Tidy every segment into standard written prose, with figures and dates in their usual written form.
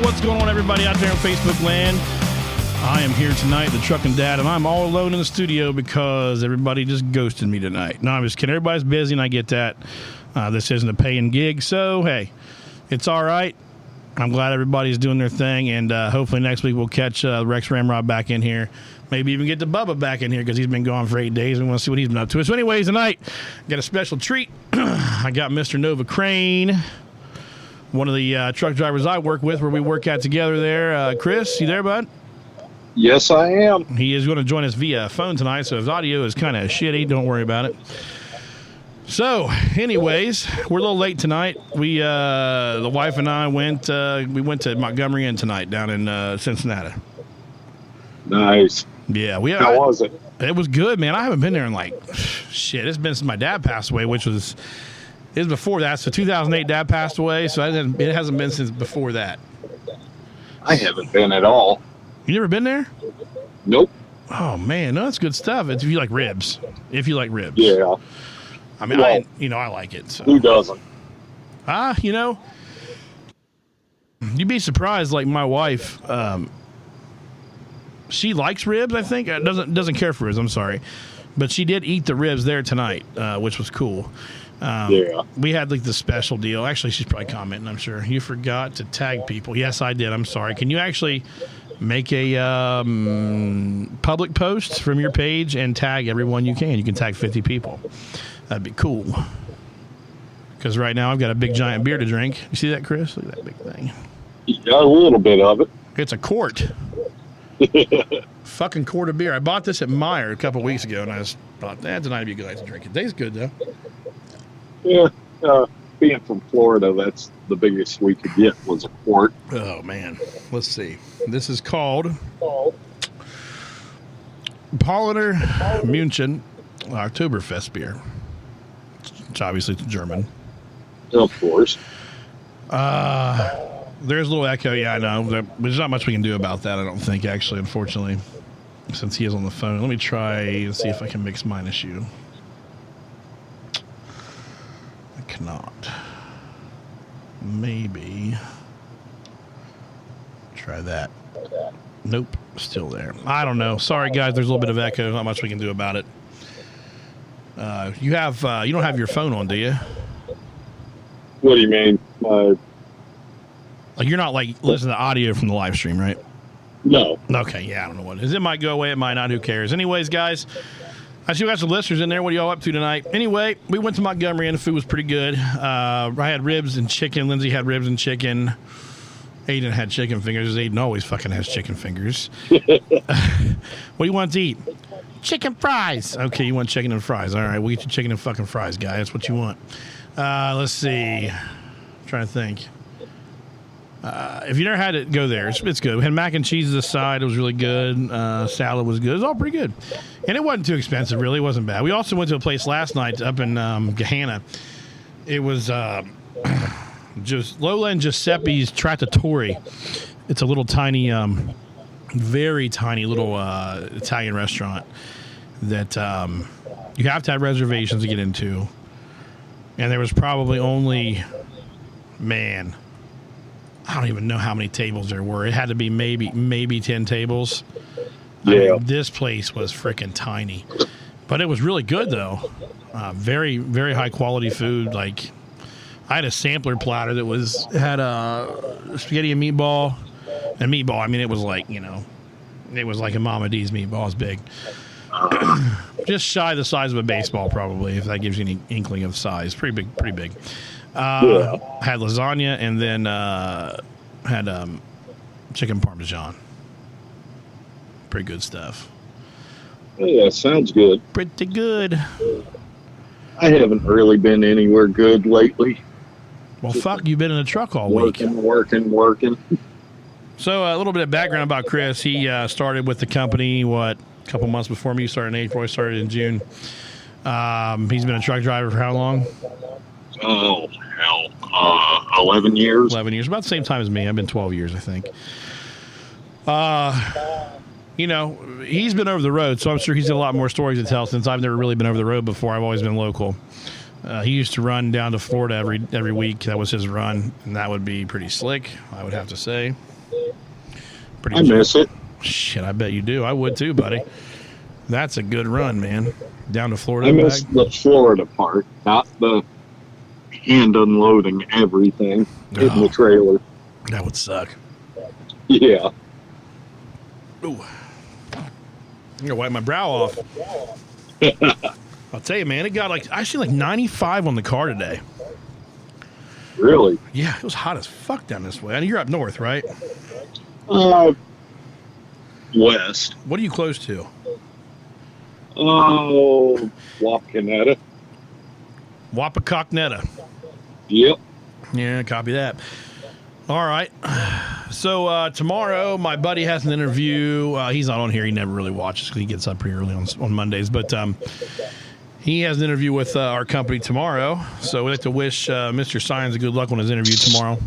What's going on, everybody out there in Facebook land? I am here tonight, the Truckin Dad, and I'm all alone in the studio because everybody just ghosted me tonight. No, I'm just kidding. Everybody's busy, and I get that. This isn't a paying gig, so, hey, it's all right. I'm glad everybody's doing their thing, and hopefully next week we'll catch Rex Ramrod back in here. Maybe even get the Bubba back in here because he's been gone for 8 days. We want to see what he's been up to. So anyways, tonight, got a special treat. I got Mr. NovaCrane, one of the truck drivers I work with, where we work out together there. Chris, you there, bud? Yes, I am. He is going to join us via phone tonight, so his audio is kind of shitty. Don't worry about it. So, anyways, we're a little late tonight. We, the wife and I went to Montgomery Inn tonight down in Cincinnati. Nice. Yeah, How was it? It was good, man. I haven't been there in shit. It's been since my dad passed away, which was before that. So 2008, Dad passed away. So it hasn't been since before that. I haven't been at all. You never been there? Nope. Oh man, no, that's good stuff. It's if you like ribs. Yeah. I mean, well, I like it. So. Who doesn't? You'd be surprised. Like my wife, she likes ribs. I think doesn't care for ribs. I'm sorry, but she did eat the ribs there tonight, which was cool. Yeah. We had the special deal. Actually, she's probably commenting. I'm sure you forgot to tag people. Yes, I did. I'm sorry. Can you actually make a public post from your page and tag everyone you can? You can tag 50 people. That'd be cool. Because right now I've got a big giant beer to drink. You see that, Chris? Look at that big thing. You got a little bit of it. It's a quart. Fucking quart of beer. I bought this at Meijer a couple weeks ago, and I just thought, tonight would be a good night to drink it. Tastes good, though. Yeah. Being from Florida, that's the biggest we could get was a quart. Oh, man. Let's see. This is called Paulaner München Oktoberfest beer. Which obviously it's German. Of course. There's a little echo. Yeah, I know. There's not much we can do about that, I don't think, actually, unfortunately, since he is on the phone. Let me try and see if I can mix mine as you. I cannot. Maybe. Try that. Nope. Still there. I don't know. Sorry, guys. There's a little bit of echo. Not much we can do about it. You don't have your phone on, do you? What do you mean? You're not listening to audio from the live stream, right? No. Okay, yeah, I don't know what it is. It might go away, it might not, who cares? Anyways, guys, I see we got some listeners in there. What are y'all up to tonight? Anyway, we went to Montgomery and the food was pretty good. I had ribs and chicken. Lindsay had ribs and chicken. Aiden had chicken fingers. Aiden always fucking has chicken fingers. What do you want to eat? Chicken fries. Okay, you want chicken and fries. All right, we'll get you chicken and fucking fries, guy. That's what you want. Let's see. I'm trying to think. If you never had it, go there. It's good. We had mac and cheese this side. It was really good. Salad was good. It was all pretty good. And it wasn't too expensive, really. It wasn't bad. We also went to a place last night up in Gahanna. It was just Lola and Giuseppe's Trattoria. It's a little tiny, very tiny little Italian restaurant that you have to have reservations to get into. And there was probably only, I don't even know how many tables there were. It had to be maybe 10 tables. Yeah. This place was freaking tiny. But it was really good, though. Very, very high quality food. I had a sampler platter that had a spaghetti and meatball. And meatball, I mean, it was it was like a Mama D's meatball. It's big. Just shy the size of a baseball, probably, if that gives you any inkling of size. Pretty big. Had lasagna and then had chicken parmesan. Pretty good stuff. Yeah, sounds good. Pretty good. I haven't really been anywhere good lately. Well, fuck, you've been in a truck all week. Working. So a little bit of background about Chris. He started with the company, a couple months before me. He started in April. I started in June. He's been a truck driver for how long? Oh, hell. 11 years. 11 years. About the same time as me. I've been 12 years, I think. He's been over the road, so I'm sure he's got a lot more stories to tell since I've never really been over the road before. I've always been local. He used to run down to Florida every week. That was his run, and that would be pretty slick, I would have to say. Pretty I miss it. Shit, I bet you do. I would too, buddy. That's a good run, man. Down to Florida. I miss back. the Florida part, not the hand unloading everything in the trailer. That would suck. Yeah. Ooh. I'm gonna wipe my brow off. I'll tell you, man, it got actually 95 on the car today. Really? Yeah, it was hot as fuck down this way. I mean, you're up north, right? West. What are you close to? Oh, Wapakoneta. Wapakoneta. Yep. Yeah, copy that. All right. So tomorrow, my buddy has an interview. He's not on here. He never really watches because he gets up pretty early on Mondays. But he has an interview with our company tomorrow. So we'd like to wish Mr. Sines a good luck on his interview tomorrow.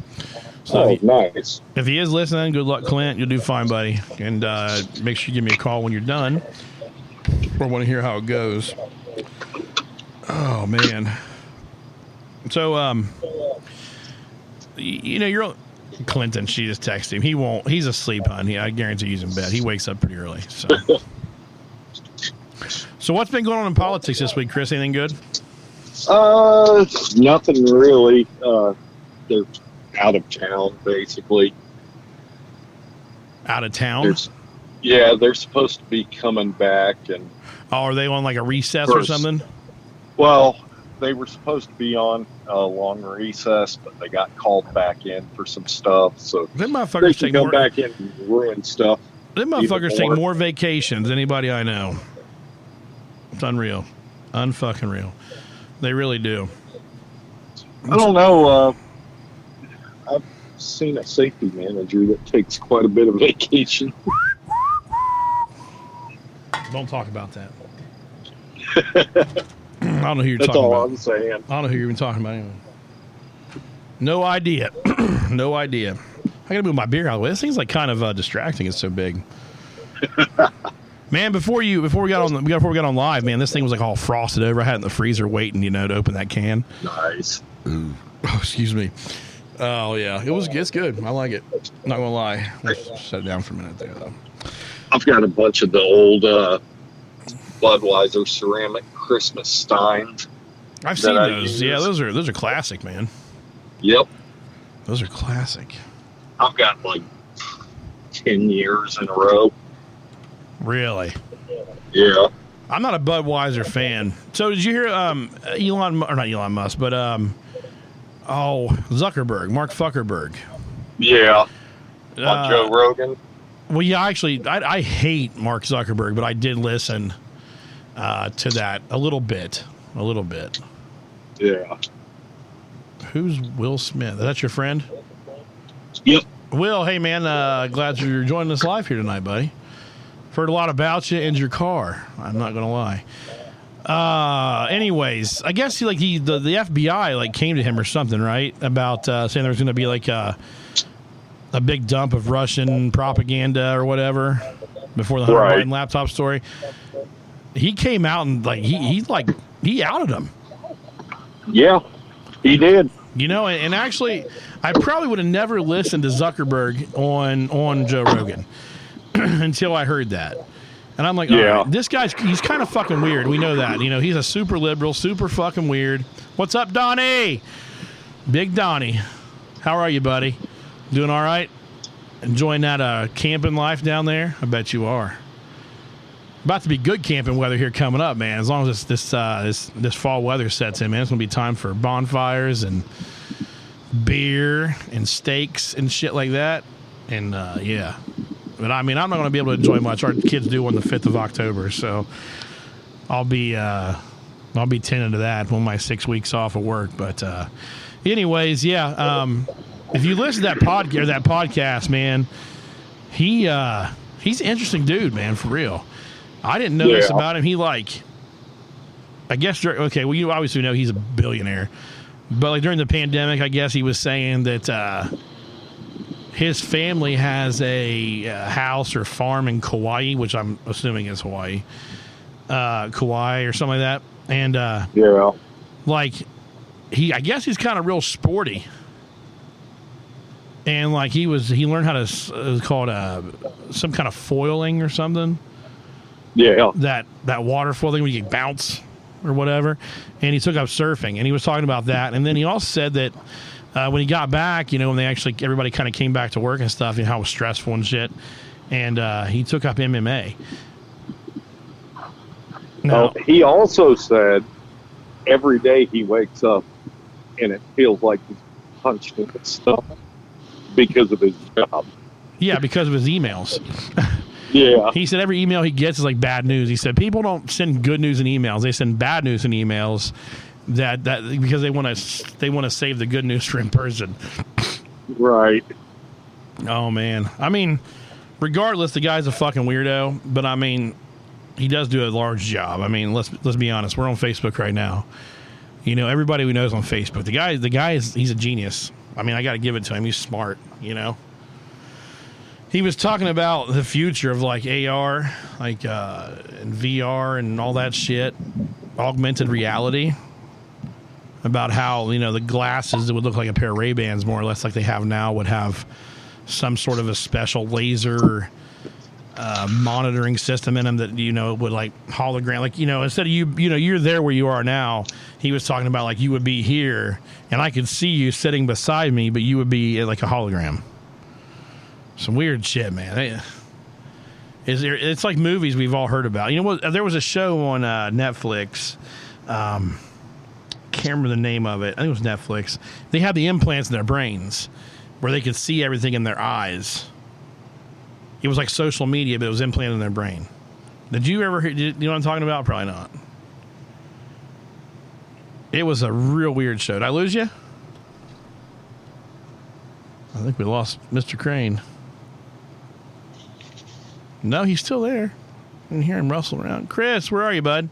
So nice. If he is listening, good luck, Clint. You'll do fine, buddy. And make sure you give me a call when you're done. I want to hear how it goes. Oh, man. So, you're Clinton. She just texted him. He won't. He's asleep, honey. I guarantee he's in bed. He wakes up pretty early. So what's been going on in politics this week, Chris? Anything good? Nothing really. They're out of town, basically. Out of town? They're supposed to be coming back, and are they on like a recess or something? Well, they were supposed to be on a long recess, but they got called back in for some stuff. So them motherfuckers they can come back in and ruin stuff. Them motherfuckers take more vacations than anybody I know. It's unreal, unfucking real. They really do. I don't know. I've seen a safety manager that takes quite a bit of vacation. Don't talk about that. I don't know who you're That's talking all about. I'm saying. I don't know who you're even talking about anyway. No idea. No idea. I gotta move my beer out of the way. This thing's like kind of distracting. It's so big. Man, before we got on live, man, this thing was like all frosted over. I had it in the freezer waiting, to open that can. Nice. Oh, excuse me. Oh yeah, it's good. I like it. Not gonna lie. Let's shut it down for a minute there though. I've got a bunch of the old Budweiser ceramic Christmas steins. I've seen those. Yeah, those are classic, man. Yep. Those are classic. I've got like 10 years in a row. Really? Yeah. I'm not a Budweiser fan. So did you hear not Elon Musk, but Zuckerberg, Mark Zuckerberg. Yeah. On Joe Rogan. Well, yeah, actually, I hate Mark Zuckerberg, but I did listen to that a little bit. Yeah. Who's Will Smith? Is that your friend? Yep. Will, hey, man, glad you're joining us live here tonight, buddy. Heard a lot about you and your car. I'm not going to lie. Anyways, I guess the FBI came to him or something, right? About saying there was going to be a big dump of Russian propaganda or whatever before the Hunter Biden laptop story. He came out and he outed him. Yeah, he did. And actually, I probably would have never listened to Zuckerberg on Joe Rogan until I heard that. And I'm like, yeah, right, this guy's, he's kind of fucking weird. We know that. He's a super liberal, super fucking weird. What's up, Donnie? Big Donnie. How are you, buddy? Doing all right? Enjoying that camping life down there? I bet you are. About to be good camping weather here coming up, man. As long as this fall weather sets in, man, it's going to be time for bonfires and beer and steaks and shit like that. And, yeah. But, I mean, I'm not going to be able to enjoy much. Our kids do on the 5th of October, so I'll be tending to that on my 6 weeks off of work. But, anyways, yeah. If you listen to that podcast, man, he's an interesting dude, man, for real. I didn't know this about him. I guess, okay, well, you obviously know he's a billionaire. But during the pandemic, I guess he was saying that his family has a house or farm in Kauai, which I'm assuming is Hawaii. Kauai or something like that. And, I guess he's kind of real sporty. And like he learned how to call it some kind of foiling or something. Yeah. That water foiling when you bounce or whatever. And he took up surfing, and he was talking about that. And then he also said that when he got back, when everybody kind of came back to work and stuff, how it was stressful and shit. And he took up MMA. Now, he also said every day he wakes up and it feels like he's punched in the stomach because of his job. Yeah, because of his emails. Yeah. He said every email he gets is like bad news. He said people don't send good news in emails; they send bad news in emails. That because they want to save the good news for in person. Right. Oh man, I mean, regardless, the guy's a fucking weirdo. But I mean, he does do a large job. I mean, let's be honest. We're on Facebook right now. Everybody we know is on Facebook. The guy he's a genius. I mean, I got to give it to him. He's smart. He was talking about the future of like AR, like and VR and all that shit, augmented reality. About how the glasses that would look like a pair of Ray-Bans more or less like they have now would have some sort of a special laser monitoring system in them that would like hologram, like instead of you're there where you are now. He was talking about like you would be here and I could see you sitting beside me, but you would be like a hologram. Some weird shit, man. It's like movies we've all heard about. There was a show on Netflix. Can't remember the name of it. I think it was Netflix. They had the implants in their brains where they could see everything in their eyes. It was like social media, but it was implanted in their brain. Did you ever hear? You know what I'm talking about? Probably not. It was a real weird show. Did I lose you? I think we lost Mr. Crane. No, he's still there. I can hear him rustle around. Chris, where are you, bud?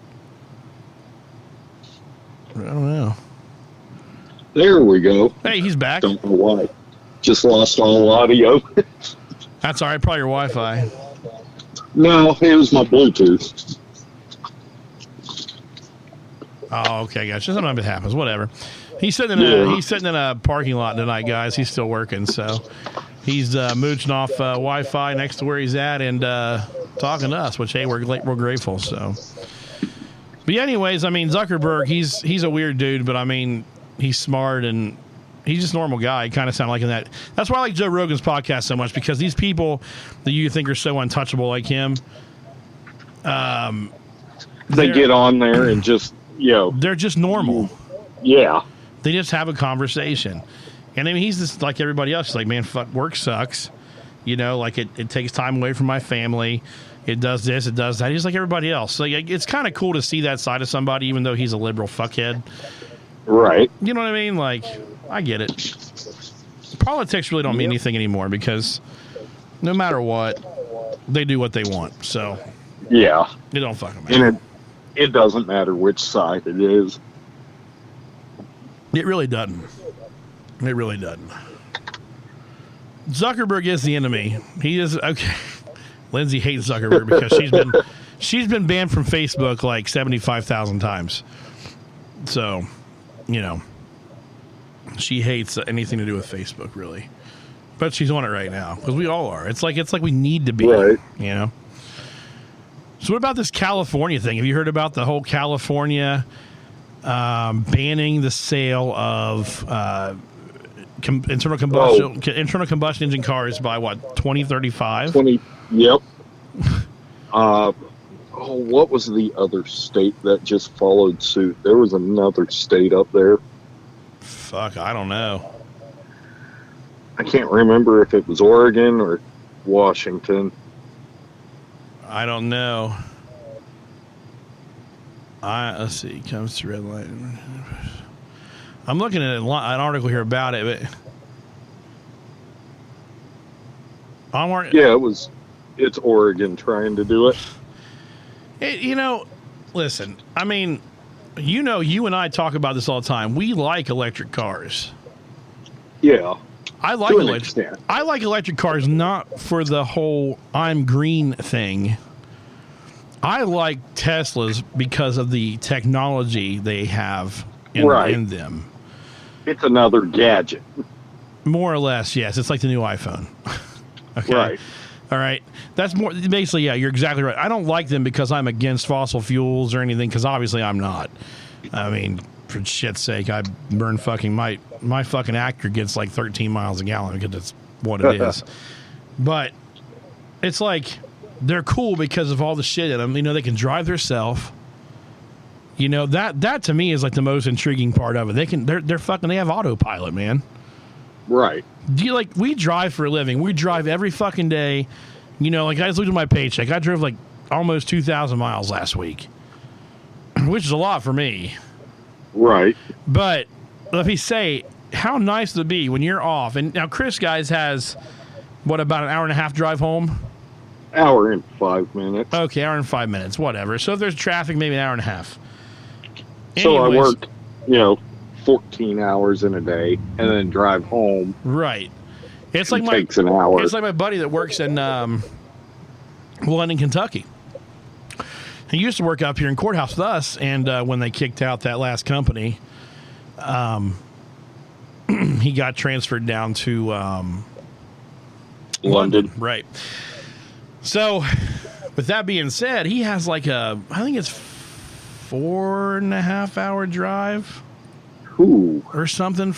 I don't know. There we go. Hey, he's back. Don't know why. Just lost all audio. That's all right. Probably your Wi-Fi. No, it was my Bluetooth. Oh, okay, gotcha. Sometimes it happens. Whatever. He's sitting in a parking lot tonight, guys. He's still working, so he's mooching off Wi-Fi next to where he's at and talking to us, which hey, we're grateful. So, but yeah, anyways, I mean Zuckerberg, he's a weird dude, but I mean he's smart and he's just a normal guy. He kind of sound like in that. That's why I like Joe Rogan's podcast so much, because these people that you think are so untouchable like him, they get on there and just they're just normal. Yeah. They just have a conversation. And I mean, he's just like everybody else. He's like, man, fuck, work sucks. Like it takes time away from my family. It does this, it does that. He's like everybody else. So it's kind of cool to see that side of somebody, even though he's a liberal fuckhead. Right. You know what I mean? Like, I get it. Politics really don't mean anything anymore because no matter what, they do what they want. So, yeah. It don't fucking matter. And it doesn't matter which side it is. It really doesn't. It really doesn't. Zuckerberg is the enemy. He is okay. Lindsay hates Zuckerberg because she's been banned from Facebook like 75,000 times. So, she hates anything to do with Facebook, really. But she's on it right now because we all are. It's like we need to be, right. So what about this California thing? Have you heard about the whole California banning the sale of internal combustion engine cars by what, 2035? Yep. What was the other state that just followed suit? There was another state up there. Fuck, I don't know. I can't remember if it was Oregon or Washington. I don't know. Let's see. Comes to red light. I'm looking at an article here about it, but it's Oregon trying to do it. Listen, I mean, you and I talk about this all the time. We like electric cars. Yeah. I like electric cars not for the whole I'm green thing. I like Teslas because of the technology they have in them. It's another gadget. More or less, yes. It's like the new iPhone. Okay. Right. All right. That's more basically, yeah, you're exactly right. I don't like them because I'm against fossil fuels or anything, because obviously I'm not. I mean, for shit's sake, I burn fucking my fucking Acura gets like 13 miles a gallon because that's what it is. But it's like they're cool because of all the shit in them. You know, they can drive themselves. You know, that to me is like the most intriguing part of it. They're fucking, they have autopilot, man. Right. Do you like, we drive for a living. We drive every fucking day. You know, like I just looked at my paycheck. I drove like almost 2,000 miles last week, which is a lot for me. Right. But let me say, how nice would it be when you're off? And now Chris, guys, has what, about an hour and a half drive home? Hour and 5 minutes. Okay, hour and 5 minutes, whatever. So if there's traffic, maybe an hour and a half. So I Anyways, work, 14 hours in a day and then drive home. right. It's It like takes an hour. It's like my buddy that works in London, Kentucky. He used to work up here in Courthouse with us, and when they kicked out that last company, he got transferred down to London. Right. So, with that being said, he has like I think it's 4.5 hour drive Ooh. or something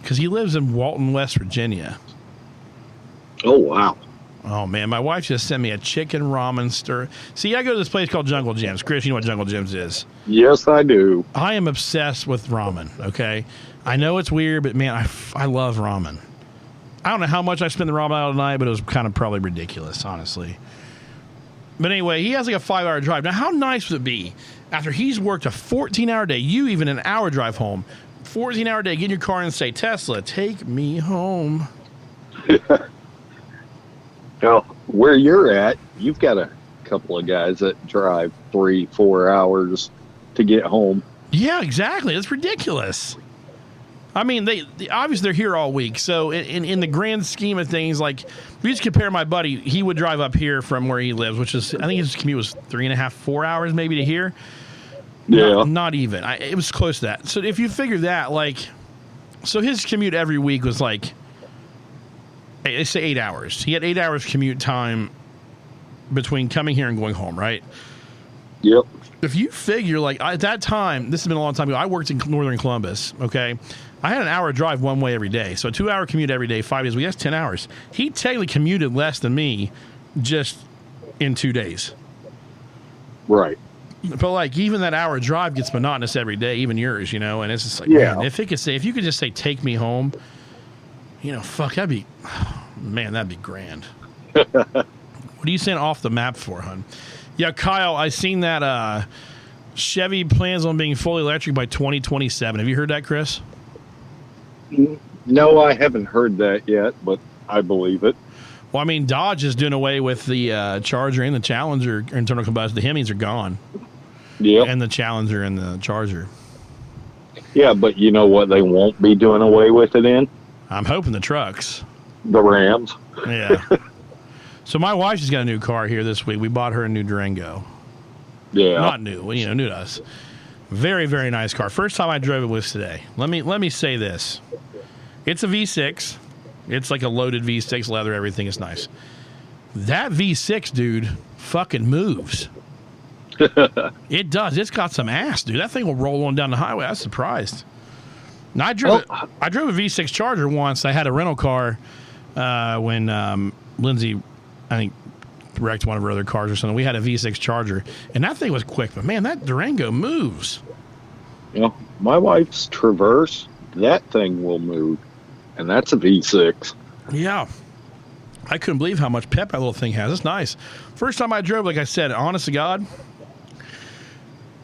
because he lives in Walton, West Virginia. Oh, wow. Oh, man, my wife just sent me a chicken ramen stir. See, I go to this place called Jungle Jim's. Chris, you know what Jungle Jim's is? Yes, I do. I am obsessed with ramen, okay? I know it's weird, but, man, I love ramen. I don't know how much I spent the ramen out tonight, but it was kind of probably ridiculous, honestly. But anyway, he has like a 5-hour drive. Now, how nice would it be after he's worked a 14-hour day, you even an hour drive home, 14-hour day, get in your car and say, Tesla, take me home. Now, where you're at, you've got a couple of guys that drive 3-4 hours to get home. Yeah, exactly. It's ridiculous. I mean, they obviously they're here all week. So in the grand scheme of things, like, if you just compare my buddy, he would drive up here from where he lives, which is, I think his commute was 3.5, 4 hours maybe to here. Yeah. Not even. It was close to that. So if you figure that, like, so his commute every week was like, they say 8 hours. He had 8 hours commute time between coming here and going home, right? Yep. If you figure, like, at that time, this has been a long time ago, I worked in northern Columbus, okay? I had an hour drive one way every day. So a 2-hour commute every day, 5 days a week, that's 10 hours. He technically commuted less than me just in 2 days. Right. But, like, even that hour drive gets monotonous every day, even yours, you know? And it's just like, Yeah. man, if you could just say, take me home, you know, fuck, that'd be grand. What are you saying off the map for, hon? Yeah, Kyle, I seen that Chevy plans on being fully electric by 2027. Have you heard that, Chris? No, I haven't heard that yet, but I believe it. Well, I mean, Dodge is doing away with the Charger and the Challenger internal combustion. The Hemis are gone. Yeah. And the Challenger and the Charger. Yeah, but you know what they won't be doing away with it in? I'm hoping the trucks. The Rams. Yeah. So my wife just got a new car here this week. We bought her a new Durango. Yeah. Not new, you know, new to us. Very, very nice car. First time I drove it was today. Let me say this. It's a V6. It's like a loaded V6, leather, everything is nice. That V6, dude, fucking moves. It does. It's got some ass, dude. That thing will roll on down the highway. I was surprised. Now, I drove a V6 Charger once. I had a rental car when Lindsay, I think, wrecked one of her other cars or something. We had a V6 Charger, and that thing was quick. But, man, that Durango moves. You know, my wife's Traverse, that thing will move, and that's a V6. Yeah. I couldn't believe how much pep that little thing has. It's nice. First time I drove, like I said, honest to God, it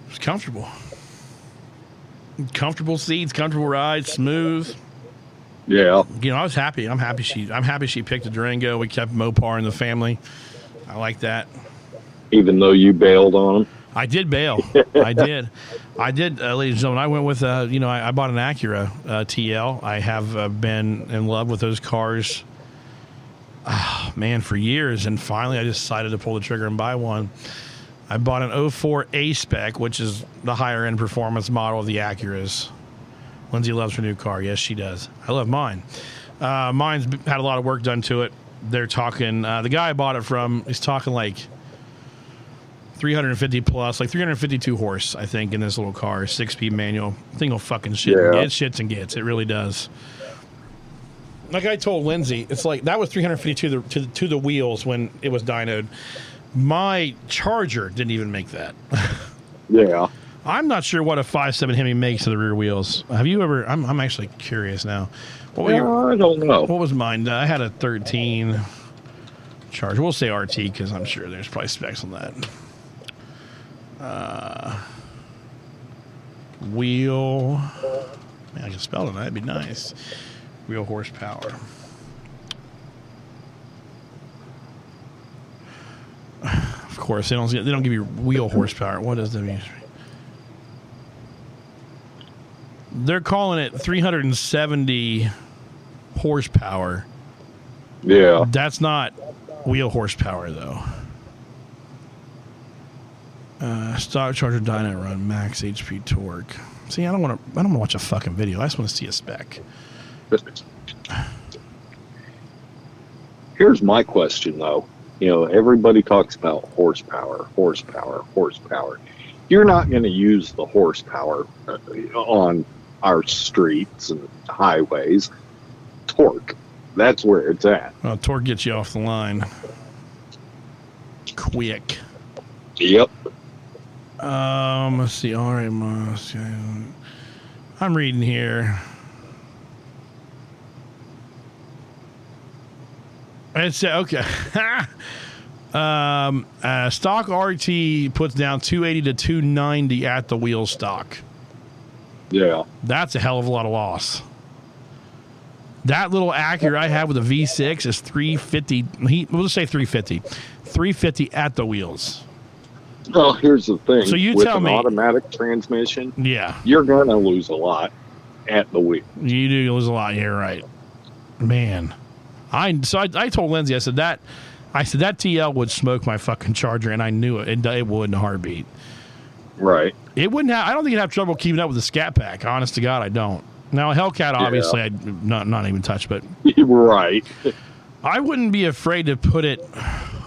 was comfortable. Comfortable seats, comfortable ride, smooth. Yeah. You know, I was happy. I'm happy she picked a Durango. We kept Mopar in the family. I like that. Even though you bailed on them. I did bail. I did, ladies and gentlemen. I went with, I bought an Acura TL. I have been in love with those cars, man, for years. And finally, I decided to pull the trigger and buy one. I bought an 04 A-Spec, which is the higher-end performance model of the Acuras. Lindsay loves her new car. Yes, she does. I love mine. Mine's had a lot of work done to it. They're talking, the guy I bought it from, he's talking like 350 plus, like 352 horse, I think, in this little car, 6-speed manual. Thing will fucking shit. Yeah. It shits and gets. It really does. Like I told Lindsay, it's like that was 352 to the wheels when it was dynoed. My Charger didn't even make that. Yeah. I'm not sure what a 5.7 Hemi makes to the rear wheels. Have you ever? I'm actually curious now. What I don't know. What was mine? I had a 13 Charger. We'll say RT because I'm sure there's probably specs on that. Wheel. Man, I can spell it. That'd be nice. Wheel horsepower. Of course, they don't give you wheel horsepower. What does that mean? They're calling it 370 horsepower. Yeah. That's not wheel horsepower, though. Stock Charger dyno run max HP torque. See, I don't want to watch a fucking video. I just want to see a spec. Here's my question, though. You know, everybody talks about horsepower. You're not going to use the horsepower on our streets and highways. Torque. That's where it's at. Well, torque gets you off the line quick. Yep. Let's see. All right, I'm reading here. It's okay. Stock RT puts down 280 to 290 at the wheel stock. Yeah. That's a hell of a lot of loss. That little Acura I have with a V6 is 350. We'll just say 350. 350 at the wheels. Well, here's the thing. So you with tell an me, automatic transmission, yeah, you're going to lose a lot at the wheel. You do lose a lot. You're right, man. I told Lindsay, I said that TL would smoke my fucking Charger, and I knew it. It would in a heartbeat. Right. It wouldn't have. I don't think it'd have trouble keeping up with the Scat Pack. Honest to God, I don't. Now a Hellcat, obviously, I'd not even touch, but right. I wouldn't be afraid to put it.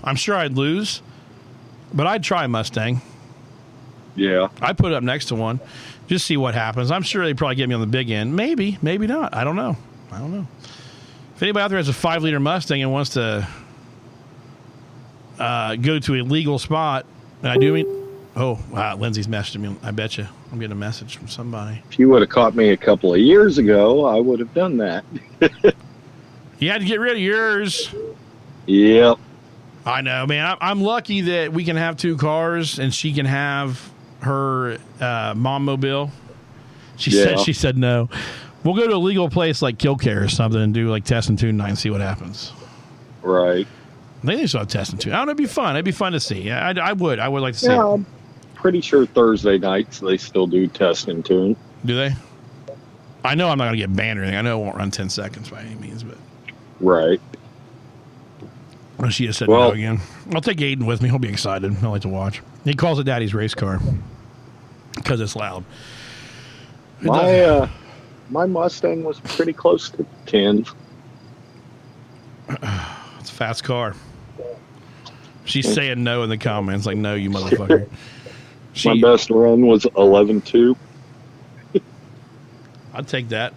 I'm sure I'd lose, but I'd try a Mustang. Yeah. I'd put it up next to one, just see what happens. I'm sure they'd probably get me on the big end. Maybe not. I don't know. If anybody out there has a 5-liter Mustang and wants to go to a legal spot, and I do mean, Lindsay's messaging me. I bet you I'm getting a message from somebody. If you would have caught me a couple of years ago, I would have done that. You had to get rid of yours. Yep. I know, man. I'm lucky that we can have 2 cars and she can have her mom mobile. She said no. We'll go to a legal place like Killcare or something and do like test and tune night and see what happens. Right. They still have test and tune. I don't know. It'd be fun. It'd be fun to see. I would like to see Yeah, it. I'm pretty sure Thursday nights they still do test and tune. Do they? I know I'm not going to get banned or anything. I know it won't run 10 seconds by any means, but. Right. Oh, she just said no again. I'll take Aiden with me. He'll be excited. He'll like to watch. He calls it Daddy's race car because it's loud. My Mustang was pretty close to 10. It's a fast car. She's saying no in the comments. Like, no, you motherfucker. My best run was 11.2. I'd take that.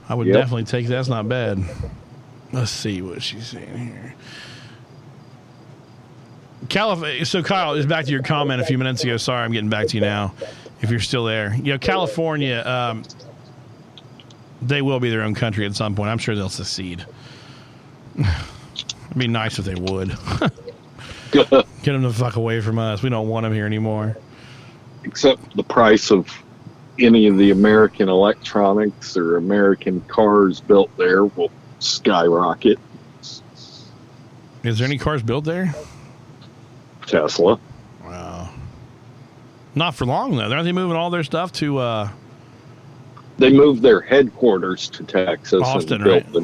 I would definitely take that. That's not bad. Let's see what she's saying here. So, Kyle, just back to your comment a few minutes ago. Sorry, I'm getting back to you now. If you're still there. You know, California, they will be their own country at some point. I'm sure they'll secede. It'd be nice if they would. Get them the fuck away from us. We don't want them here anymore. Except the price of any of the American electronics or American cars built there will skyrocket. Is there any cars built there? Tesla. Wow. Not for long, though. Aren't they moving all their stuff to... They moved their headquarters to Texas. Austin, and built right?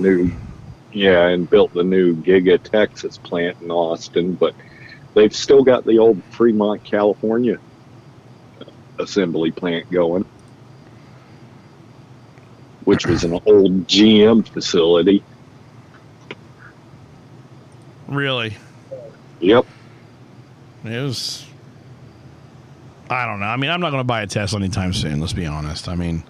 built the new Giga Texas plant in Austin, but they've still got the old Fremont, California assembly plant going. which was an old GM facility. Really? Yep. It was... I don't know. I mean, I'm not going to buy a Tesla anytime soon, let's be honest. I mean,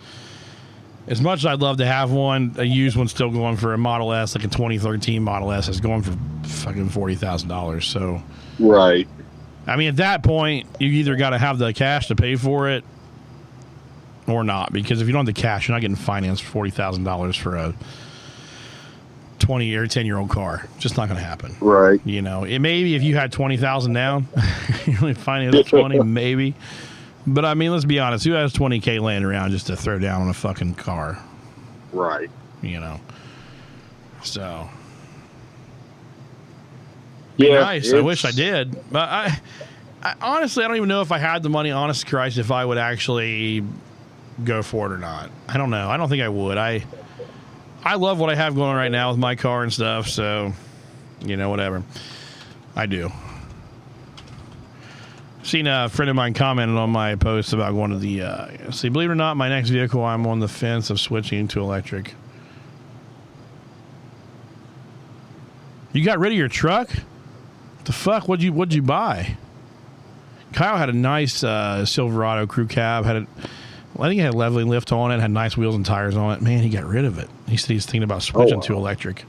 as much as I'd love to have one, a used one still going for a Model S, like a 2013 Model S, is going for fucking $40,000. So... Right. I mean, at that point, you either got to have the cash to pay for it or not. Because if you don't have the cash, you're not getting financed for $40,000 for a 20 or 10-year-old car. Just not going to happen. Right. You know, it maybe if you had $20,000 down, you only finance 20, maybe. But I mean, let's be honest. Who has $20K laying around just to throw down on a fucking car? Right. You know. So. Yeah, nice. I wish I did. But I honestly, I don't even know if I had the money, honest to Christ, if I would actually go for it or not. I don't know. I don't think I would. I love what I have going right now with my car and stuff. So, you know, whatever. I do. Seen a friend of mine commented on my post about going to the, see, believe it or not, my next vehicle, I'm on the fence of switching to electric. You got rid of your truck? The fuck? What'd you buy? Kyle had a nice Silverado crew cab. I think it had leveling lift on it. Had nice wheels and tires on it. Man, he got rid of it. He said he's thinking about switching to electric.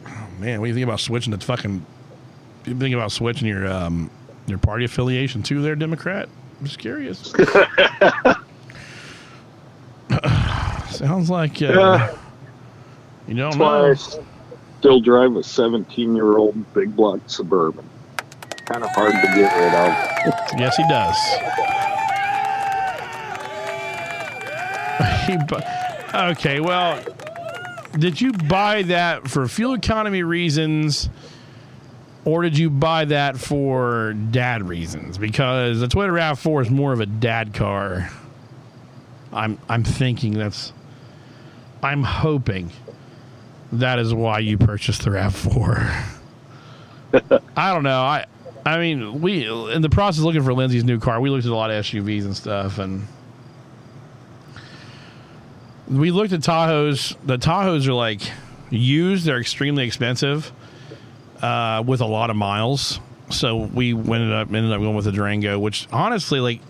Oh man, what do you think about switching to fucking? You think about switching your party affiliation to their Democrat? I'm just curious. Sounds like you don't know. Still drive a 17-year-old big block Suburban. Kind of hard to get rid of. Yes, he does. Okay, well, did you buy that for fuel economy reasons, or did you buy that for dad reasons? Because the Toyota RAV4 is more of a dad car. I'm hoping that is why you purchased the RAV4. I don't know. I mean, we in the process of looking for Lindsay's new car, we looked at a lot of SUVs and stuff, and we looked at Tahoes. The Tahoes are like used; they're extremely expensive with a lot of miles. So we ended up going with the Durango, which honestly, like,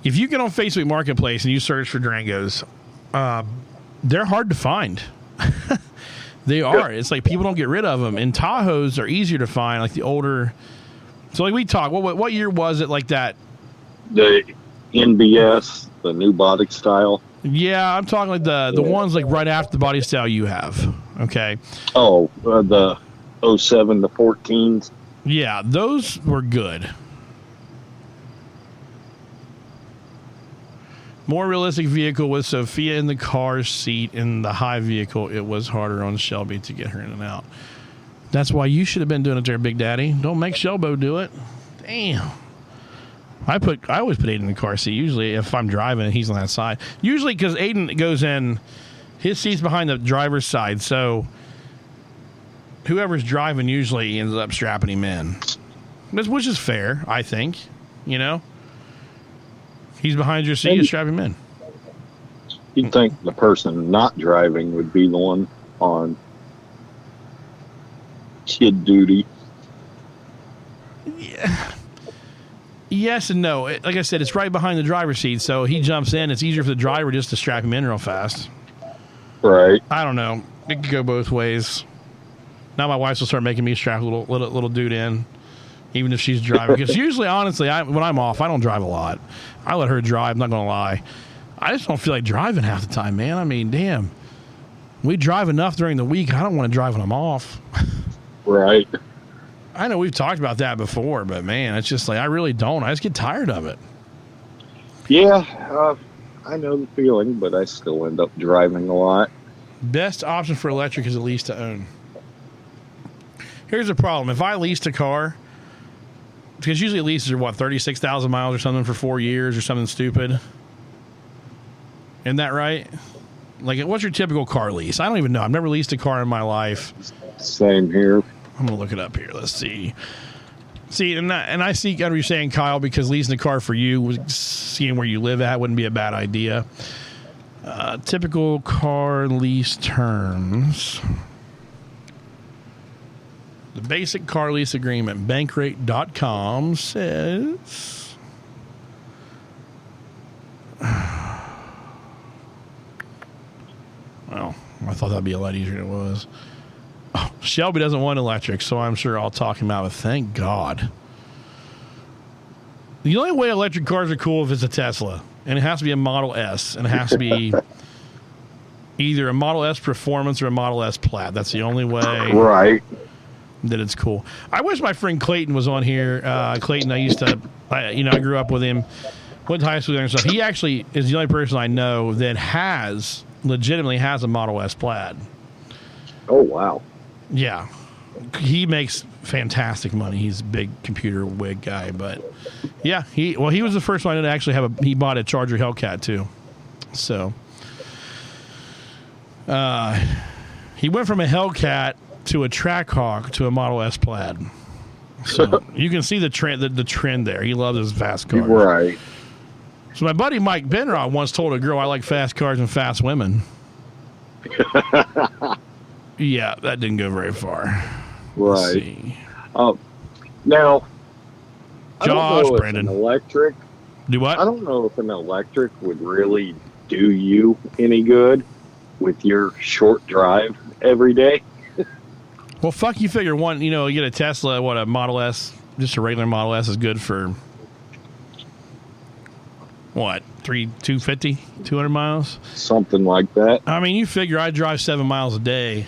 if you get on Facebook Marketplace and you search for Durangos, they're hard to find. They are. It's like people don't get rid of them. And Tahoes are easier to find, like the older. So like we talk. What year was it? Like that? The NBS, the new body style. Yeah, I'm talking like the ones like right after the body style you have. Okay. Oh, the 07 to 14s. Yeah, those were good. More realistic vehicle with Sophia in the car seat. In the high vehicle, it was harder on Shelby to get her in and out. That's why you should have been doing it there, Big Daddy. Don't make Shelbo do it. Damn. I always put Aiden in the car seat. Usually, if I'm driving and he's on that side. Usually, because Aiden goes in, his seat's behind the driver's side. So whoever's driving usually ends up strapping him in, which is fair, I think. You know. He's behind your seat, you strap him in. You'd think the person not driving would be the one on kid duty. Yeah. Yes and no. Like I said, it's right behind the driver's seat, so he jumps in. It's easier for the driver just to strap him in real fast. Right. I don't know. It could go both ways. Now my wife will start making me strap a little dude in, even if she's driving. Because usually, honestly, when I'm off, I don't drive a lot. I let her drive, I'm not going to lie. I just don't feel like driving half the time, man. I mean, damn. We drive enough during the week. I don't want to drive when I'm off. Right. I know we've talked about that before, but, man, it's just like I really don't. I just get tired of it. Yeah, I know the feeling, but I still end up driving a lot. Best option for electric is a lease to own. Here's the problem. If I leased a car, because usually leases are, 36,000 miles or something for 4 years or something stupid. Isn't that right? Like, what's your typical car lease? I don't even know. I've never leased a car in my life. Same here. I'm going to look it up here. Let's see. See, and I see what you're saying, Kyle, because leasing a car for you, seeing where you live at, wouldn't be a bad idea. Typical car lease terms. The basic car lease agreement, bankrate.com says... Well, I thought that'd be a lot easier than it was. Oh, Shelby doesn't want electric, so I'm sure I'll talk him out of it. Thank God. The only way electric cars are cool if it's a Tesla, and it has to be a Model S, and it has to be either a Model S Performance or a Model S Plaid. That's the only way Right. that it's cool. I wish my friend Clayton was on here. Clayton, I grew up with him, went to high school there and stuff. He actually is the only person I know that legitimately has a Model S Plaid. Oh, wow. Yeah. He makes fantastic money. He's a big computer wig guy, but yeah, he was the first one to actually he bought a Charger Hellcat too. So he went from a Hellcat to a Trackhawk to a Model S Plaid. So you can see the trend there. He loves his fast cars. Right. So my buddy Mike Benrod once told a girl, I like fast cars and fast women. Yeah, that didn't go very far. Right. Now, Josh, An Brandon. electric. Do what? I don't know if an electric would really do you any good with your short drive every day. Well, fuck, you figure you get a Tesla, a Model S, just a regular Model S is good for what, 250, 200 miles? Something like that. I mean, you figure I drive 7 miles a day.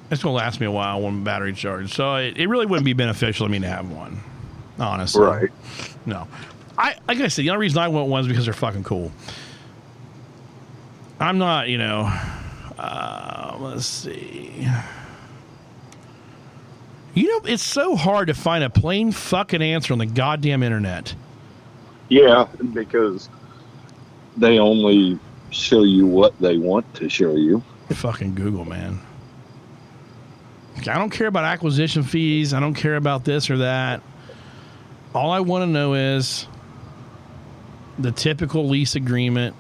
It's going to last me a while when battery charged. So it really wouldn't be beneficial to me to have one, honestly. Right. No. Like I said, the only reason I want one is because they're fucking cool. I'm not, let's see. It's so hard to find a plain fucking answer on the goddamn internet. Yeah, because they only show you what they want to show you. Fucking Google, man. I don't care about acquisition fees. I don't care about this or that. All I want to know is the typical lease agreement.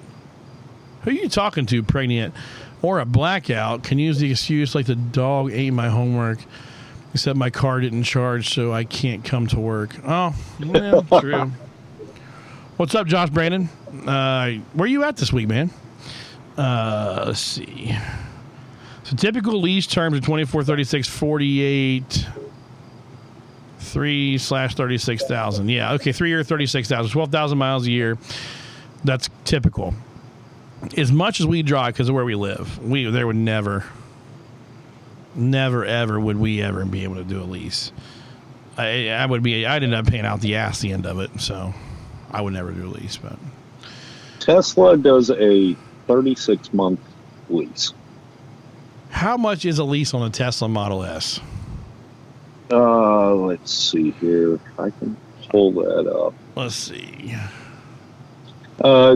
Who are you talking to, pregnant? Or a blackout can use the excuse like the dog ate my homework, except my car didn't charge, so I can't come to work. Oh, yeah, true. What's up, Josh Brandon? Where you at this week, man? Let's see. So typical lease terms are 24, 36, 48, 3/36,000. Yeah, okay, 3 year, 36,000, 12,000 miles a year. That's typical. As much as we drive, because of where we live, there would never, ever would we ever be able to do a lease. I'd end up paying out the ass the end of it, so I would never do a lease. But Tesla does a 36-month lease. how much is a lease on a Tesla Model S? Let's see here. I can pull that up. Let's see.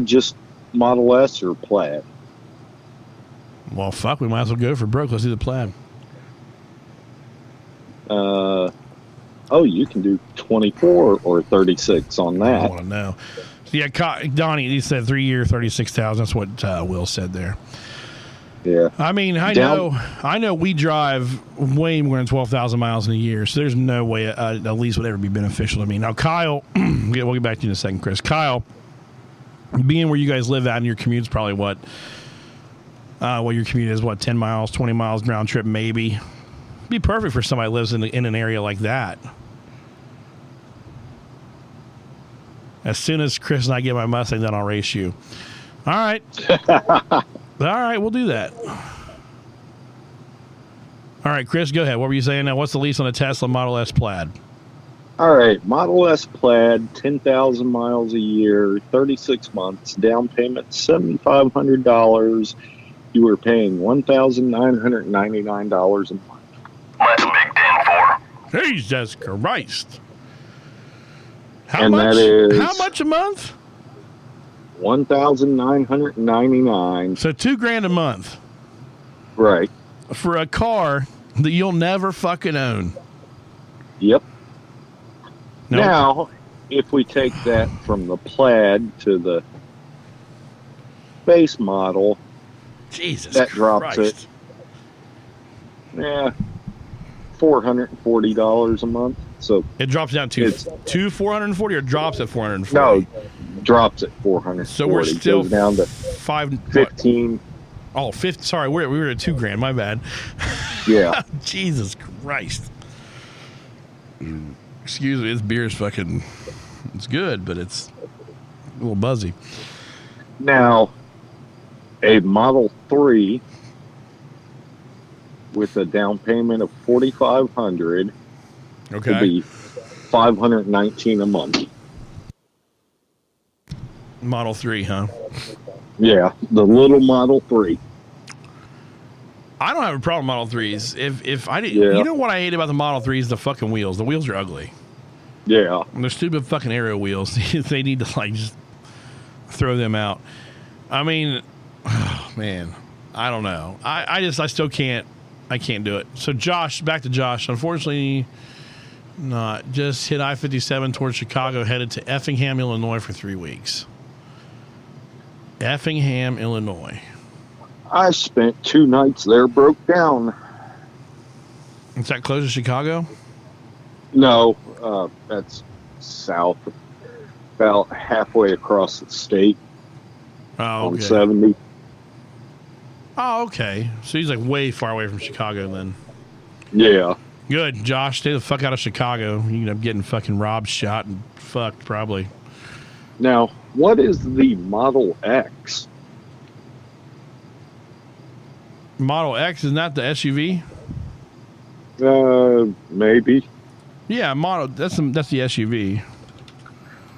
Just Model S or Plaid? Well, fuck, we might as well go for broke. Let's do the Plaid. You can do 24 or 36 on I that. want to know. So yeah, Donnie, he said 3 year, 36,000. That's what Will said there. Yeah. I mean, I know we drive way more than 12,000 miles in a year, so there's no way a lease would ever be beneficial to me. Now, Kyle, we'll get back to you in a second, Chris. Kyle, being where you guys live at, and your commute's probably what your commute is, 10 miles, 20 miles round trip, maybe. Be perfect for somebody who lives in an area like that. As soon as Chris and I get my Mustang done, I'll race you. All right. All right, we'll do that. All right, Chris, go ahead. What were you saying now? What's the lease on a Tesla Model S Plaid? All right, Model S Plaid, 10,000 miles a year, 36 months, down payment $7,500. You were paying $1,999 a month. That's a big 10-4. Jesus Christ. And that is how much a month? $1,999. So $2,000 a month Right. for a car that you'll never fucking own. Yep. Nope. Now, if we take that from the Plaid to the base model, Jesus that drops Christ. it. Yeah, $440 a month. So It drops down to It's- 440 or drops at 440? no, drops at 440. So we're still goes down to 15. Oh, 50. Sorry, we were at $2,000. My bad. Yeah. Jesus Christ. Excuse me. This beer is fucking. It's good, but it's a little buzzy. Now, a Model 3 with a down payment of $4,500 Okay. would be $519 a month. Model 3, huh? Yeah, the little Model 3. I don't have a problem with Model 3s. If I did, Yeah. You know what I hate about the Model 3s? The fucking wheels. The wheels are ugly. Yeah. And they're stupid fucking aero wheels. They need to like just throw them out. I mean, oh, man, I don't know. I still can't. I can't do it. So Josh, back to Josh. Unfortunately, not. Just hit I-57 towards Chicago, headed to Effingham, Illinois for 3 weeks. Effingham, Illinois. I spent 2 nights there, broke down. Is that close to Chicago? No, that's south, about halfway across the state Oh, on okay. 70. Oh, okay. So he's like way far away from Chicago then. Yeah. Good, Josh. Stay the fuck out of Chicago. You end up getting fucking robbed, shot, and fucked probably. Now, what is the Model X? Model X, isn't that the SUV? Maybe. Yeah, that's the SUV.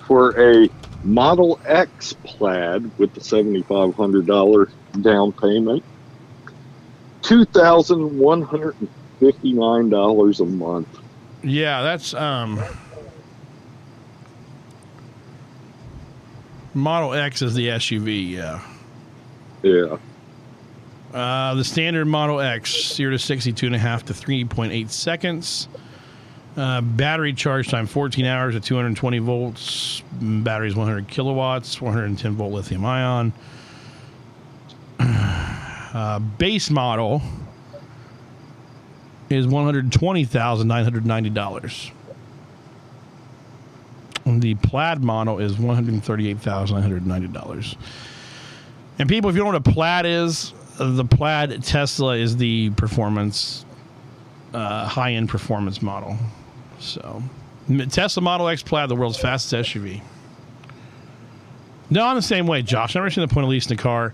For a Model X Plaid with the $7,500 down payment, $2,159 a month. Yeah, that's Model X is the SUV. Yeah. Yeah. The standard Model X, 0 to 60, 2.5 to 3.8 seconds. Battery charge time 14 hours at 220 volts. Battery's 100 kilowatts, 110 volt lithium ion. Base model is $120,990. The Plaid model is $138,990. And people, if you don't know what a Plaid is, the Plaid Tesla is the performance, high-end performance model. So, Tesla Model X Plaid, the world's fastest SUV. No, I'm the same way, Josh. I've never seen the point of leasing a car.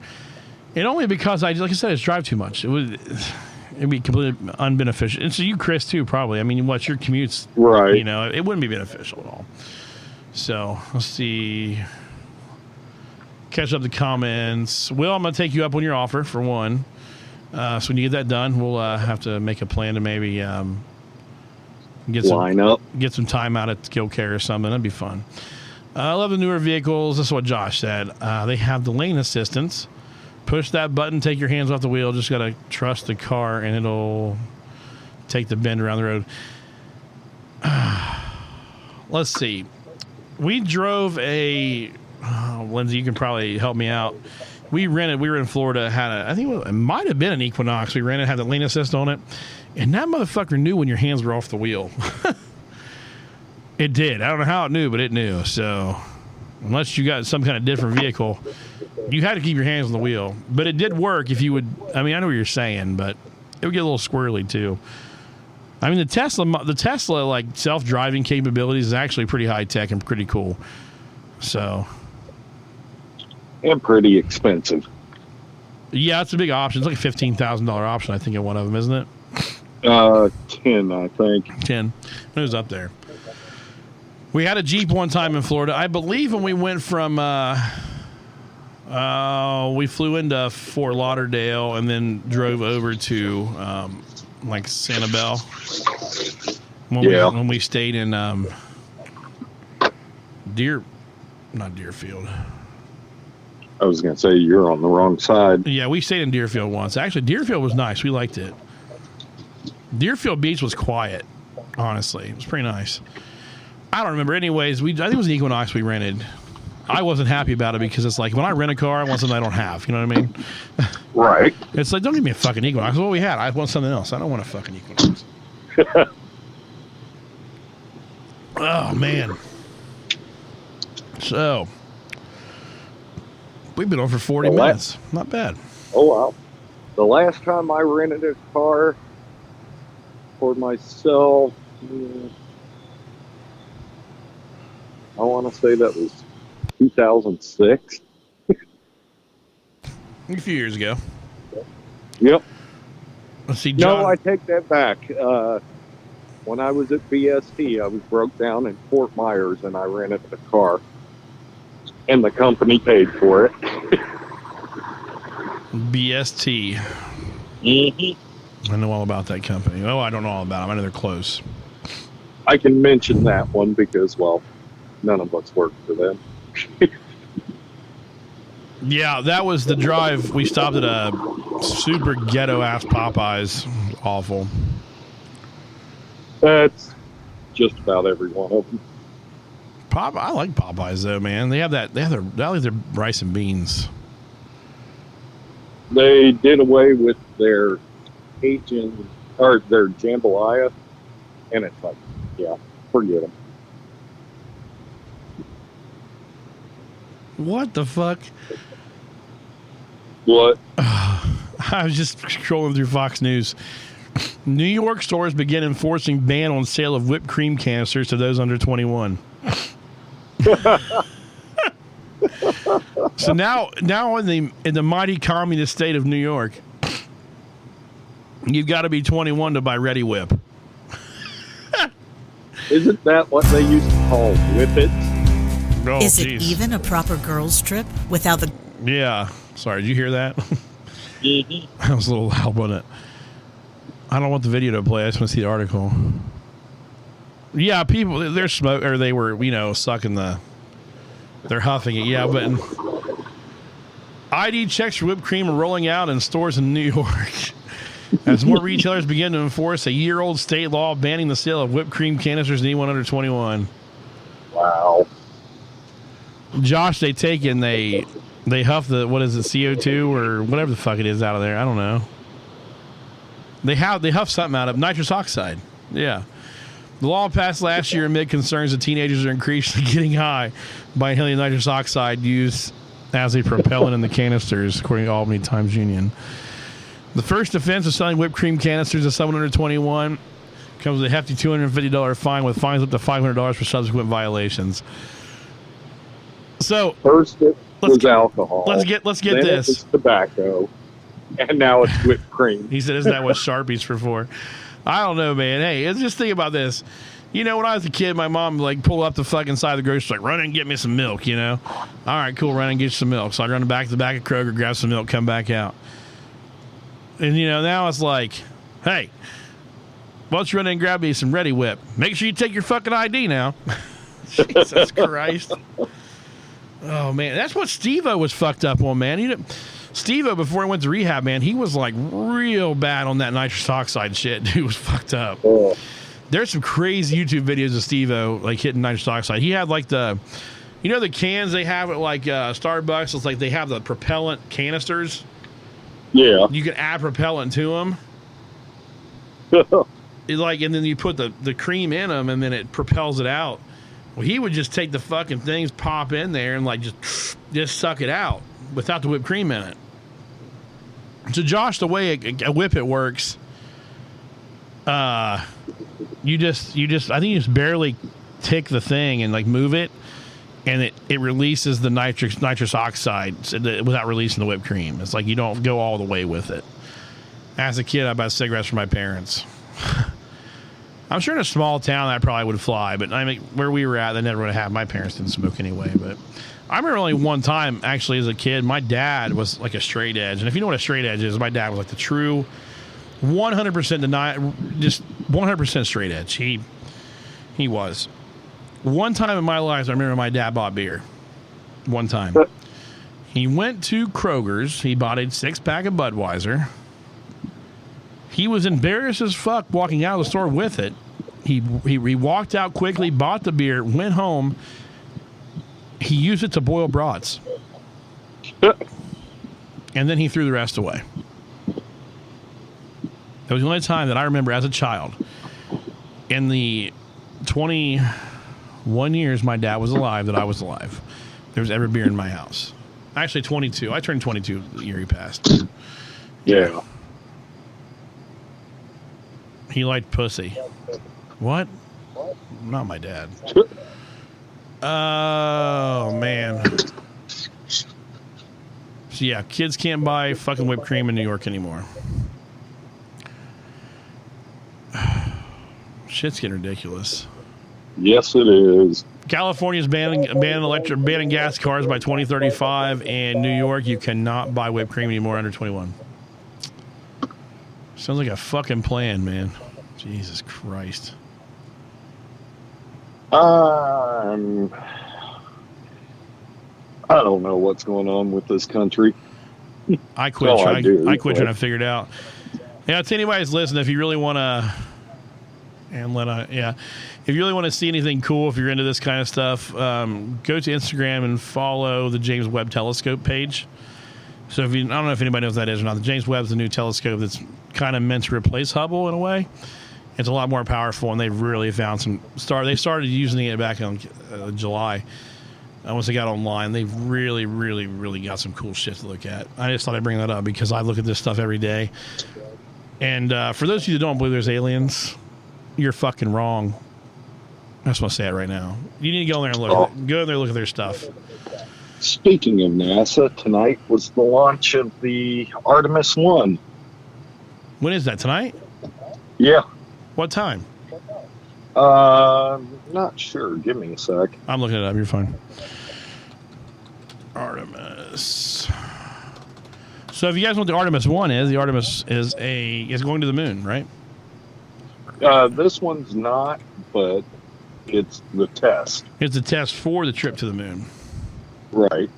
And only because like I said, I just drive too much. It'd be completely unbeneficial. And so you, Chris, too, probably. I mean, what's your commutes? Right. You know, it wouldn't be beneficial at all. So, let's see. Catch up the comments. Will, I'm going to take you up on your offer, for one. So when you get that done, we'll have to make a plan to maybe get some time out at Skill Care or something. That'd be fun. I love the newer vehicles. This is what Josh said. They have the lane assistance. Push that button, take your hands off the wheel. Just got to trust the car, and it'll take the bend around the road. Let's see. We drove Lindsay, you can probably help me out. We were in Florida, I think it might have been an Equinox. We rented, had the lane assist on it. And that motherfucker knew when your hands were off the wheel. It did. I don't know how it knew, but it knew. So unless you got some kind of different vehicle, you had to keep your hands on the wheel. But it did work if you would. I mean, I know what you're saying, but it would get a little squirrely too. I mean, the Tesla like self-driving capabilities is actually pretty high tech and pretty cool. So. And pretty expensive. Yeah, it's a big option. It's like a $15,000 option, I think, in one of them, isn't it? 10, I think. 10. It was up there. We had a Jeep one time in Florida. I believe when we went from, we flew into Fort Lauderdale and then drove over to, like Sanibel. When we stayed in, not Deerfield. I was going to say, you're on the wrong side. Yeah, we stayed in Deerfield once. Actually, Deerfield was nice. We liked it. Deerfield Beach was quiet, honestly. It was pretty nice. I don't remember. Anyways, I think it was the Equinox we rented. I wasn't happy about it because it's like when I rent a car, I want something I don't have. You know what I mean? Right. It's like, don't give me a fucking Equinox. What we had, I want something else. I don't want a fucking Equinox. Oh man. So we've been on for 40 minutes. Not bad. Oh wow. The last time I rented a car for myself, I want to say that was 2006. A few years ago. Yep. Let's see, John. No, I take that back. When I was at BST, I was broke down in Fort Myers, and I rented a car, and the company paid for it. BST. Mm-hmm. I know all about that company. Oh, I don't know all about them. I know they're close. I can mention that one because, well, none of us work for them. Yeah, that was the drive. We stopped at a super ghetto-ass Popeyes. Awful. That's just about every one of them. I like Popeyes though, man. They have their rice and beans. They did away with their Cajun or their jambalaya, and it's like, yeah, forget them. What the fuck? What? I was just scrolling through Fox News. New York stores begin enforcing ban on sale of whipped cream canisters to those under 21. So now in the mighty communist state of New York, you've got to be 21 to buy Ready Whip. Isn't that what they used to call whippets? Oh, Is it geez. even a proper girls' trip without the... Yeah. Sorry, did you hear that? Mm-hmm. That was a little loud, wasn't it? I don't want the video to play. I just want to see the article. Yeah, people, they're smoke, or they were, sucking they're huffing it. Yeah, but ID checks for whipped cream are rolling out in stores in New York as more retailers begin to enforce a year-old state law banning the sale of whipped cream canisters to anyone under 21. Wow. Josh, they take and they huff the, what is it, CO2 or whatever the fuck it is out of there. I don't know. They huff something out of nitrous oxide. Yeah. The law passed last year amid concerns that teenagers are increasingly getting high by inhaling nitrous oxide used as a propellant in the canisters, according to Albany Times Union. The first offense of selling whipped cream canisters to someone under 21 comes with a hefty $250 fine, with fines up to $500 for subsequent violations. So First it was alcohol. Let's get then this. It was tobacco, and now it's whipped cream. He said, "Isn't that what Sharpies are for?" I don't know, man. Hey, let's just think about this. When I was a kid, my mom pull up the fucking side of the grocery store, run and get me some milk. All right, cool, run and get you some milk. So I'd run back to the back of Kroger, grab some milk, come back out. And now it's like, hey, why don't you run in and grab me some Ready Whip? Make sure you take your fucking ID now. Jesus Christ. Oh, man. That's what Steve-O was fucked up on, man. Steve-O, before he went to rehab, man, he was real bad on that nitrous oxide shit. Dude was fucked up. Oh. There's some crazy YouTube videos of Steve-O, hitting nitrous oxide. He had, the cans they have at, Starbucks? It's they have the propellant canisters. Yeah. You can add propellant to them. And then you put the cream in them, and then it propels it out. Well, he would just take the fucking things, pop in there, and just suck it out without the whipped cream in it. So, Josh, the way a whippet works, you just I think you just barely tick the thing and move it, and it releases the nitrous oxide without releasing the whipped cream. It's you don't go all the way with it. As a kid, I bought cigarettes for my parents. I'm sure in a small town that probably would fly, but where we were at, that never would have happened. My parents didn't smoke anyway, but I remember only one time, actually, as a kid, my dad was a straight edge. And if you know what a straight edge is, my dad was the true 100% just 100% straight edge. He was. One time in my life, I remember my dad bought beer. One time. He went to Kroger's. He bought a 6-pack of Budweiser. He was embarrassed as fuck walking out of the store with it. He walked out quickly, bought the beer, went home, He used it to boil brats. And then he threw the rest away. That was the only time that I remember as a child, in the 21 years my dad was alive, that I was alive, there was ever beer in my house. Actually, 22. I turned 22 the year he passed. Yeah. He liked pussy. What? Not my dad. Oh, man. So, yeah, kids can't buy fucking whipped cream in New York anymore. Shit's getting ridiculous. Yes, it is. California's banning gas cars by 2035, and New York, you cannot buy whipped cream anymore under 21. Sounds like a fucking plan, man. Jesus Christ. I don't know what's going on with this country. I quit. Well, I quit but- trying to figure it out. Yeah, to anybody's listening, if you really want to, if you really want to see anything cool, if you're into this kind of stuff, go to Instagram and follow the James Webb Telescope page. So I don't know if anybody knows what that is or not. The James Webb's a new telescope that's kind of meant to replace Hubble in a way. It's a lot more powerful, and they've really found some They started using it back in July. Once they got online, they've really, really, really got some cool shit to look at. I just thought I'd bring that up because I look at this stuff every day. And for those of you that don't believe there's aliens, you're fucking wrong. I just want to say it right now. You need to go in there and look. Go in there and look at their stuff. Speaking of NASA, tonight was the launch of the Artemis 1. When is that? Tonight? Yeah. What time? Not sure. Give me a sec. I'm looking it up. You're fine. Artemis. So if you guys know what the Artemis 1 is, the Artemis is going to the moon, right? This one's not, but it's the test. It's a test for the trip to the moon. Right.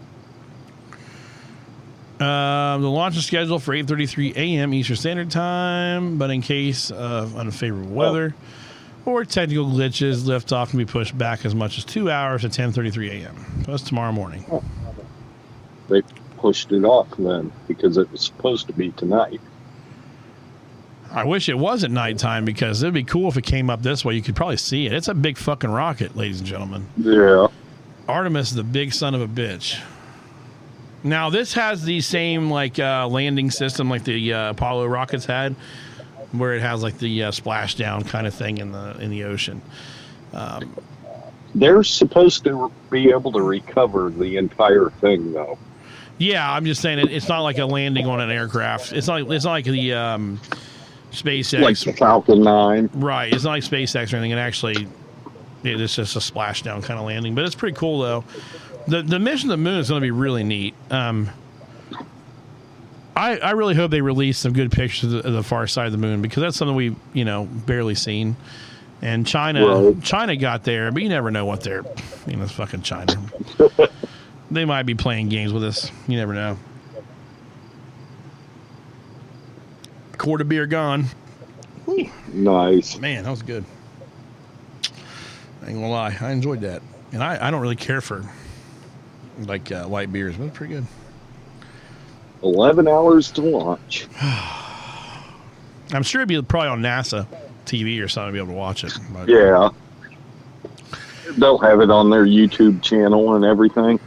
The launch is scheduled for 8:33 a.m. Eastern Standard Time, but in case of unfavorable weather or technical glitches, liftoff can be pushed back as much as 2 hours to 10:33 a.m. That's tomorrow morning. Oh. They pushed it off then because it was supposed to be tonight. I wish it was at nighttime because it'd be cool if it came up this way. You could probably see it. It's a big fucking rocket, ladies and gentlemen. Yeah. Artemis is the big son of a bitch. Now, this has the same landing system like the Apollo rockets had, where it has like the splashdown kind of thing in the ocean. They're supposed to be able to recover the entire thing, though. Yeah, I'm just saying it's not like a landing on an aircraft. It's not like the SpaceX, like the Falcon 9. Right? It's not like SpaceX or anything. It's just a splashdown kind of landing, but it's pretty cool though. The mission to the moon is going to be really neat. I really hope they release some good pictures of the far side of the moon because that's something we've barely seen. And China got there, but you never know what they're. It's fucking China. They might be playing games with us. You never know. Quart of beer gone. Whew. Nice. Man, that was good. I ain't gonna lie, I enjoyed that, and I don't really care for light beers, but it's pretty good. 11 hours to launch. I'm sure it'd be probably on NASA TV or something to be able to watch it. But. Yeah. They'll have it on their YouTube channel and everything.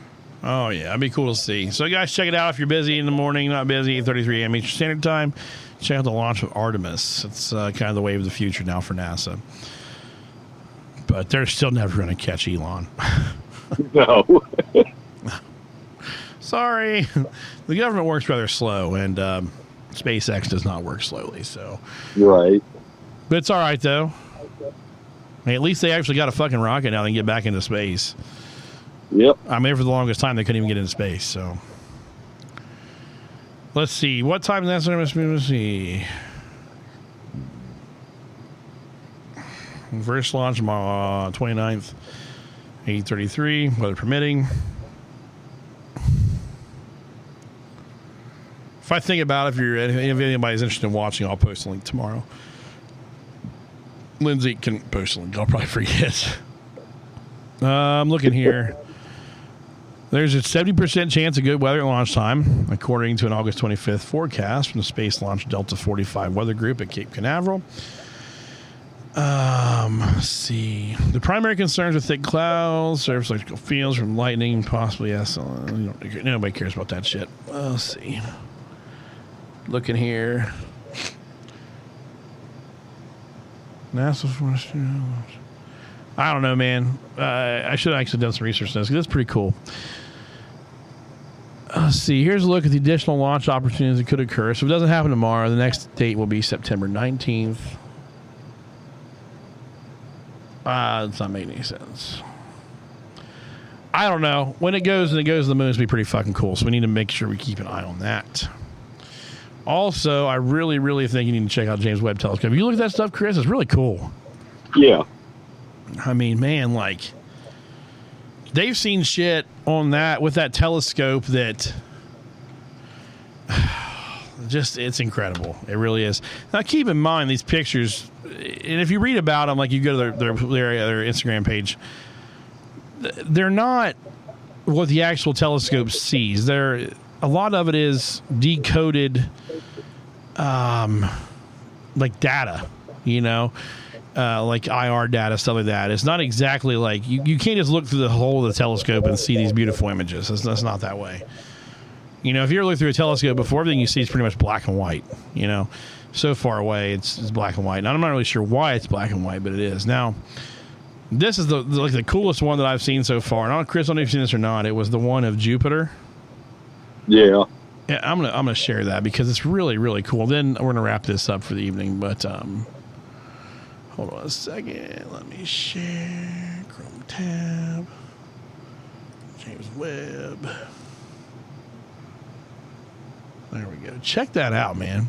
Oh, yeah. It'd be cool to see. So, guys, check it out if you're busy in the morning, not busy, 8:33 a.m. Eastern Standard Time. Check out the launch of Artemis. It's kind of the wave of the future now for NASA. But they're still never going to catch Elon. No. Sorry. The government works rather slow, and SpaceX does not work slowly. So, Right. but it's all right, though. I mean, at least they actually got a fucking rocket now and get back into space. Yep. I mean, for the longest time, they couldn't even get into space. So, let's see. What time is that? Let's see. First launch, 29th, 8:33, weather permitting. If I think about it, if anybody's interested in watching, I'll post a link tomorrow. Lindsay can post a link. I'll probably forget. I'm looking here. There's a 70% chance of good weather at launch time, according to an August 25th forecast from the Space Launch Delta 45 Weather Group at Cape Canaveral. Let's see. The primary concerns are thick clouds, surface electrical fields from lightning, possibly nobody cares about that shit. Let's see. Looking here. NASA. I don't know, man. I should have actually done some research on this because it's pretty cool. Let's see. Here's a look at the additional launch opportunities that could occur. So if it doesn't happen tomorrow, the next date will be September 19th. It's not making any sense. I don't know. When it goes to the moon, it's going to be pretty fucking cool. So we need to make sure we keep an eye on that. Also, I really, really think you need to check out James Webb Telescope. You look at that stuff, Chris, it's really cool. Yeah. I mean, man, like, they've seen shit on that with that telescope that just, it's incredible. It really is. Now, keep in mind these pictures, and if you read about them, like you go to their Instagram page, they're not what the actual telescope sees. A lot of it is decoded, like data, like IR data, stuff like that. It's not exactly like you can't just look through the whole of the telescope and see these beautiful images. That's not that way. If you ever look through a telescope before, everything you see is pretty much black and white. So far away, it's black and white. Now, I'm not really sure why it's black and white, but it is. Now, this is the coolest one that I've seen so far. And I don't know, Chris, I don't know if you've seen this or not. It was the one of Jupiter. Yeah. Yeah, I'm gonna share that because it's really, really cool. Then we're gonna wrap this up for the evening. But hold on a second. Let me share. Chrome tab. James Webb. There we go. Check that out, man.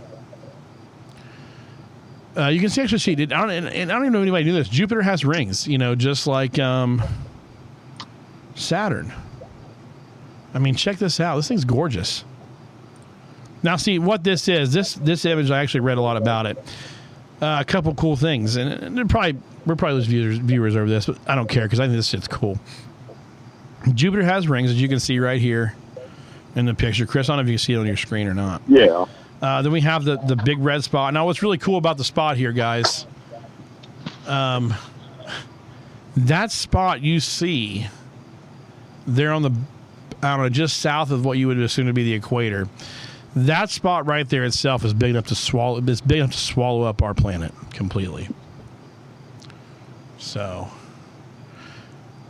You can see actually see it. I don't even know if anybody knew this. Jupiter has rings, just like Saturn. I mean, check this out. This thing's gorgeous. Now, see what this is. This image, I actually read a lot about it. A couple cool things, and we're probably lose viewers over this, but I don't care because I think this shit's cool. Jupiter has rings, as you can see right here in the picture. Chris, I don't know if you can see it on your screen or not. Yeah. Then we have the big red spot. Now, what's really cool about the spot here, guys, that spot you see there on the, I don't know, just south of what you would assume to be the equator. That spot right there itself is big enough to swallow. It's big enough to swallow up our planet completely. So,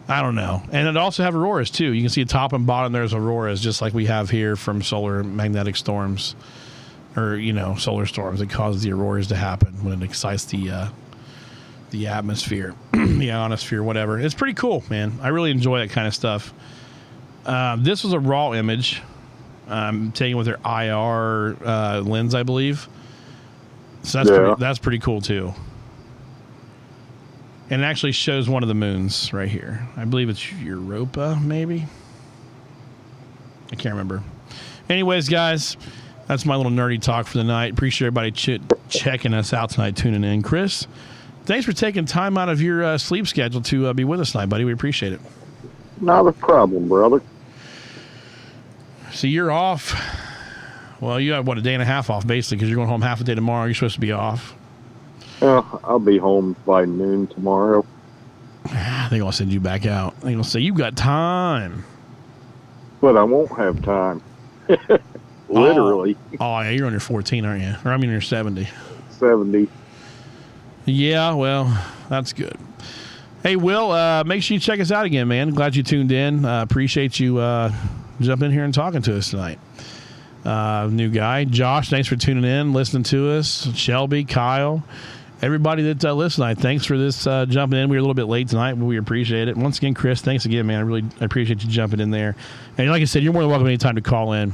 I don't know. And it also have auroras too. You can see the top and bottom there's auroras, just like we have here from solar magnetic storms, or solar storms. It causes the auroras to happen when it excites the atmosphere, the ionosphere, whatever. It's pretty cool, man. I really enjoy that kind of stuff. This was a raw image. Taken with their IR lens, I believe. So that's pretty cool too. And it actually shows one of the moons right here. I believe it's Europa, maybe. I can't remember. Anyways, guys, that's my little nerdy talk for the night. Appreciate everybody checking us out tonight, tuning in. Chris, thanks for taking time out of your sleep schedule to be with us tonight, buddy. We appreciate it. Not a problem, brother. So you're off. Well, you have, a day and a half off, basically, because you're going home half a day tomorrow. You're supposed to be off. Well, I'll be home by noon tomorrow. They're going to send you back out. They're going to say, you got time. But I won't have time. Literally. Oh, yeah, you're on your 14, aren't you? Or I mean, you're 70. 70. Yeah, well, that's good. Hey, Will, make sure you check us out again, man. Glad you tuned in. Appreciate you jumping in here and talking to us tonight. New guy. Josh, thanks for tuning in, listening to us. Shelby, Kyle, everybody that listened tonight, thanks for this jumping in. We were a little bit late tonight, but we appreciate it. Once again, Chris, thanks again, man. I really appreciate you jumping in there. And like I said, you're more than welcome anytime to call in.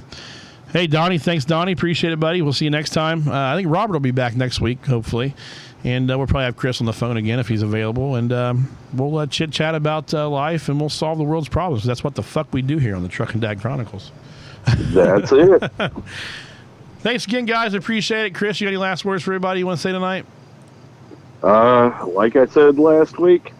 Hey, Donnie, thanks, Donnie. Appreciate it, buddy. We'll see you next time. I think Robert will be back next week, hopefully. And we'll probably have Chris on the phone again if he's available. And we'll chit-chat about life, and we'll solve the world's problems. That's what the fuck we do here on the Truckin Dad Chronicles. That's it. Thanks again, guys. I appreciate it. Chris, you got any last words for everybody you want to say tonight? Like I said last week,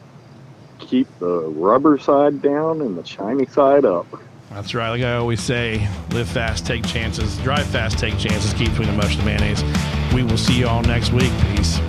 keep the rubber side down and the shiny side up. That's right. Like I always say, live fast, take chances. Drive fast, take chances. Keep between the mush and the mayonnaise. We will see you all next week. Peace.